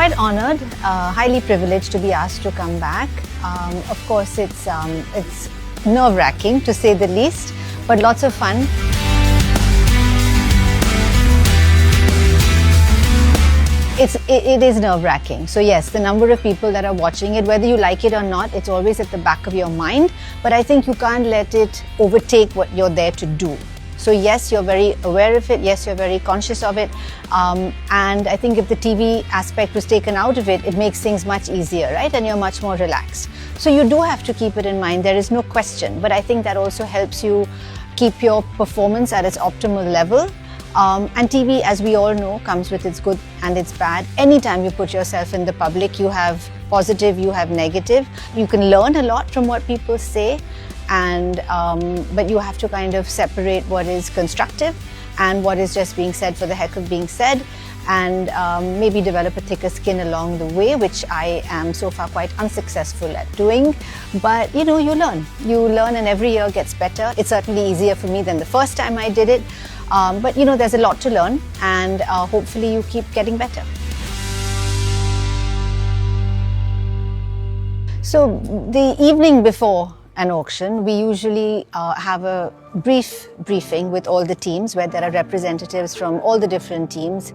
quite honored, highly privileged to be asked to come back. Of course, it's nerve-wracking to say the least, but lots of fun. It is nerve-wracking. So yes, the number of people that are watching it, whether you like it or not, it's always at the back of your mind. But I think you can't let it overtake what you're there to do. So yes, you're very aware of it. Yes, you're very conscious of it. And I think if the TV aspect was taken out of it, it makes things much easier, right? And you're much more relaxed. So you do have to keep it in mind. There is no question. But I think that also helps you keep your performance at its optimal level. And TV, as we all know, comes with its good and its bad. Anytime you put yourself in the public, you have positive, you have negative. You can learn a lot from what people say, but you have to kind of separate what is constructive and what is just being said for the heck of being said, and maybe develop a thicker skin along the way, which I am so far quite unsuccessful at doing. But you learn and every year gets better. It's certainly easier for me than the first time I did it. But there's a lot to learn, and hopefully you keep getting better. So the evening before an auction, we usually have a briefing with all the teams where there are representatives from all the different teams.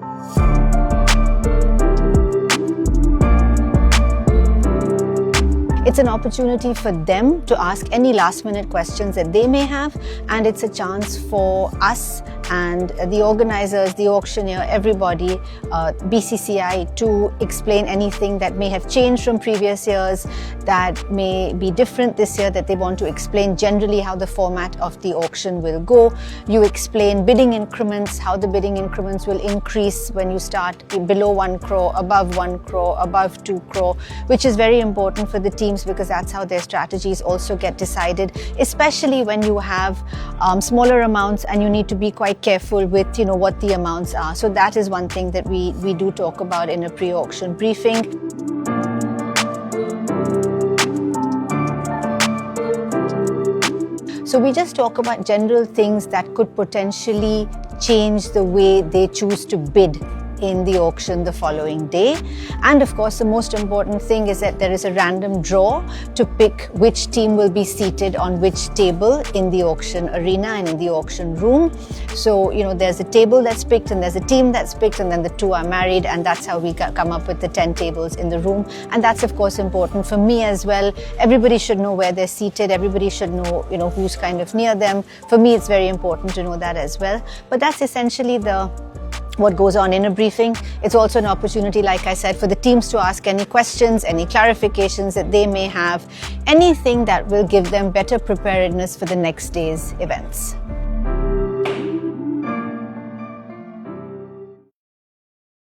It's an opportunity for them to ask any last-minute questions that they may have, and it's a chance for us and the organizers, the auctioneer, everybody, BCCI, to explain anything that may have changed from previous years, that may be different this year, that they want to explain generally how the format of the auction will go. You explain bidding increments, how the bidding increments will increase when you start below 1 crore, above 1 crore, above 2 crore, which is very important for the teams because that's how their strategies also get decided, especially when you have smaller amounts and you need to be quite careful with what the amounts are. So that is one thing that we do talk about in a pre-auction briefing. So we just talk about general things that could potentially change the way they choose to bid in the auction the following day. And of course, the most important thing is that there is a random draw to pick which team will be seated on which table in the auction arena and in the auction room. So, there's a table that's picked and there's a team that's picked, and then the two are married, and that's how we come up with the 10 tables in the room. And that's of course important for me as well. Everybody should know where they're seated. Everybody should know, who's kind of near them. For me, it's very important to know that as well. But that's essentially what goes on in a briefing. It's also an opportunity, like I said, for the teams to ask any questions, any clarifications that they may have, anything that will give them better preparedness for the next day's events.